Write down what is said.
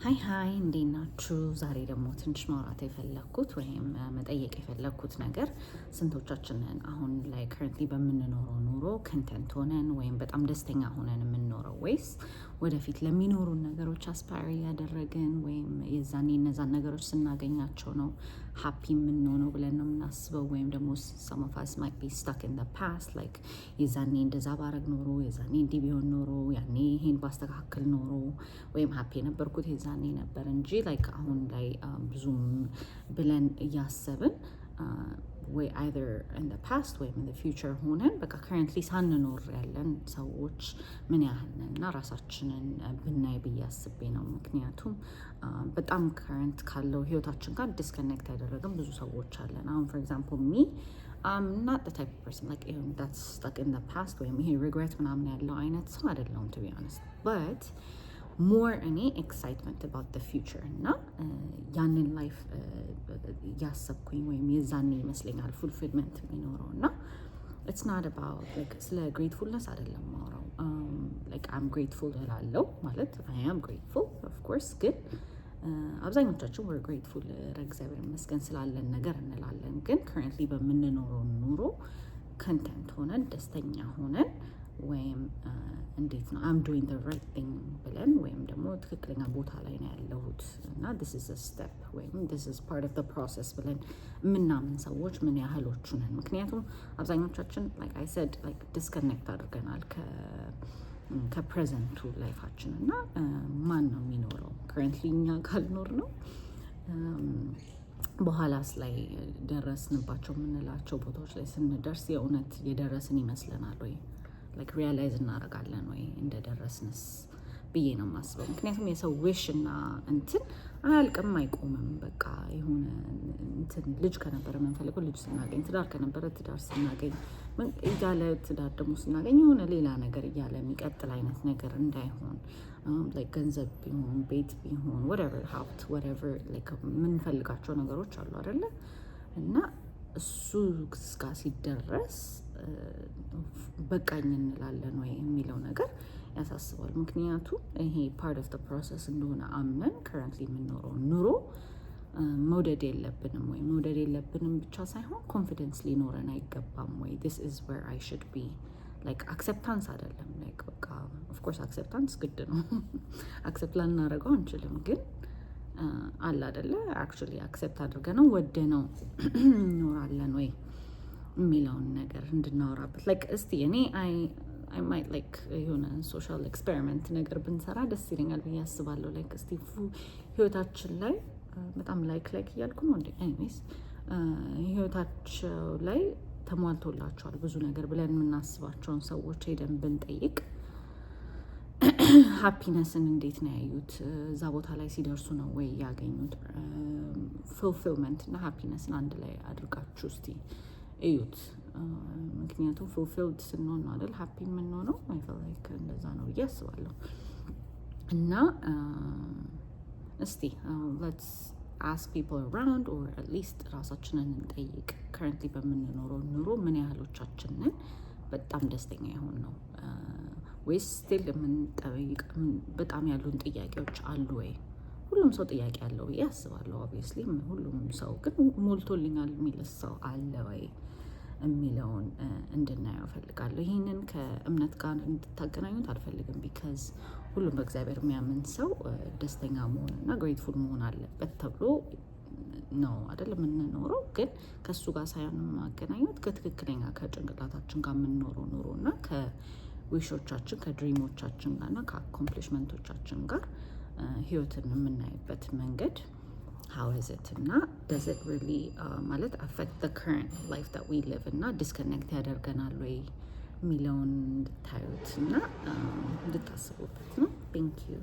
ሃይ እንዴት ናችሁ? ዛሬ ደግሞ ትንሽ ማውራት የፈለግኩት ወይም መጠየቅ የፈለግኩት ነገር ስንቶቻችንን አሁን ላይ ከረንትሊ በምንኖረው ኑሮ ኮንተንት ሆነን ወይም በጣም ደስተኛ ሆነን የምንኖረው ወይስ ወደፊት ለሚኖሩን ነገሮች አስፓየር እያደረግን ወይም የዛኔ እነዛን ነገሮች ስናገኛቸው ነው ሃፒ የምንሆነው ብለን ነው የምናስበው? ወይም ደግሞ some of us might be stuck in the past like የዛኔ እንደዛ ባረግ ኖሮ የዛኔ እንዲህ ቢሆን ኖሮ ያኔ ይሄን ባስተካከል ኖሮ ወይም ሃፒ የነበርኩት የዛኔ ነበር እንጂ ላይክ አሁን ላይ ብዙም ብለን እያሰብን ወይ either in the past ወይም in the future ሆነን በቃ currently ሳንኖር ያለን ሰዎች ምን ያህል ነን እና ራሳችንን ብናይ ብዬ አስቤ ነው። ምክንያቱም በጣም current ካለው ህይወታችን ጋር ዲስከኔክት ያደረግን ብዙ ሰዎች አለን። አሁን for example me I'm not the type of person like that's stuck in the past ወይም ይሄ regret ምናምን ያለው አይነት ሰው አይደለሁም to be honest, but more any excitement about the future እና ያንን ላይፍ ያሰብኩኝ ወይም የዛኔ ይመስለኛል fulfillment የሚኖረው እና it's not about like ስለ gratefulness አይደለም ማውራው like I'm grateful እላለሁ ማለት I am grateful of course ግን አብዛኞቻችን we're grateful ለእግዚአብሔር ይመስገን ስላለን ነገር እንላለን። ግን currently በምንኖረው ኑሮ content ሆነን ደስተኛ ሆነን ወይም እንዴት ነው I'm doing the right thing ብለን ወይም ደግሞ ትክክለኛ ቦታ ላይ ነው ያለሁት እና this is a step ወይም this is part of the process ብለን የምናምን ሰዎች ምን ያህሎቹ ነን? ምክንያቱም አብዛኞቻችን like I said like disconnect አድርገናል ከፕሬዘንቱ ላይፋችን እና ማን ነው የሚኖረው currently እኛ ካልኖር ነው በኋላስ ላይ ደረስንባቸው የምንላቸው ቦታዎች ላይ ስንደርስ የእውነት የደረስን ይመስለናል ወይ like realize እናደርጋለን ወይ እንደደረስንስ ብዬ ነው የማስበው። ምክንያቱም የሰው ዊሽ እና እንትን አያልቅም አይቆምም። በቃ የሆነ እንትን ልጅ ከነበረ የምንፈልገው ልጅ ስናገኝ፣ ትዳር ከነበረ ትዳር ስናገኝ እያለ ትዳር ደግሞ ስናገኝ የሆነ ሌላ ነገር እያለ የሚቀጥል አይነት ነገር እንዳይሆን like ገንዘብ ቢሆን ቤት ቢሆን whatever ሀብት whatever like የምንፈልጋቸው ነገሮች አሉ አይደለ እና እሱ ጋር ሲደረስ በቃኝ እንላለን ወይ የሚለው ነገር ያሳስባል። ምክንያቱም ይሄ part of the process እንደሆነ አምነን currently የምንኖረው ኑሮ መውደድ የለብንም ወይ መውደድ የለብንም ብቻ ሳይሆን ኮንፊደንስ ሊኖረን አይገባም ወይ this is where I should be like acceptance አይደለም like በቃ of course acceptance ግድ ነው accept ላናደርገው አንችልም ግን አለ አይደለ actually accept አድርገነው ወደነው እንኖራለን ወይ የሚለውን ነገር እንድናወራበት like እስቲ እኔ I might like የሆነ ሶሻል ኤክስፔሪመንት ነገር ብንሰራ ደስ ይለኛል ብዬ አስባለሁ። like እስቲ ህይወታችን ላይ በጣም ላይክ እያልኩ ነው እንዴ anyways ህይወታቸው ላይ ተሟልቶላቸዋል ብዙ ነገር ብለን የምናስባቸውን ሰዎች ሄደን ብንጠይቅ ሃፒነስን እንዴት ነው ያዩት? እዛ ቦታ ላይ ሲደርሱ ነው ወይ ያገኙት? ፉልፊልመንት እና ሃፒነስን አንድ ላይ አድርጋችሁ እስቲ እዩት። ምክንያቱም ፉልፊልድ ስንሆን ነው አይደል ሃፒ የምንሆነው። I feel like እንደዛ ነው ብዬ አስባለሁ። እና እስቲ let's ask people around or at least ራሳችንን እንጠይቅ። currently በምንኖረው ኑሮ ምን ያህሎቻችንን በጣም ደስተኛ የሆን ነው ወይስ ስቲል የምንጠይቅ በጣም ያሉን ጥያቄዎች አሉ ወይ? ሁሉም ሰው ጥያቄ አለው ብዬ አስባለሁ። obviously ሁሉም ሰው ግን ሞልቶልኛል የሚል ሰው አለ ወይ የሚለውን እንድናየው ፈልጋለሁ። ይህንን ከእምነት ጋር እንድታገናኙት አልፈልግም ቢካዝ ሁሉም በእግዚአብሔር የሚያምን ሰው ደስተኛ መሆን እና ግሬትፉል መሆን አለበት ተብሎ ነው አይደል የምንኖረው። ግን ከሱ ጋር ሳይሆን ማገናኘት ከትክክለኛ ከጭንቅላታችን ጋር የምንኖረው ኑሮ እና ከዊሾቻችን ከድሪሞቻችን ጋር እና ከአኮምፕሊሽመንቶቻችን ጋር ህይወትን የምናይበት መንገድ how is it እና does it really ማለት affect the current life that we live እና disconnect ያደርገናል ወይ የሚለውን እንድታዩት እና እንድታስቡበት ነው። thank you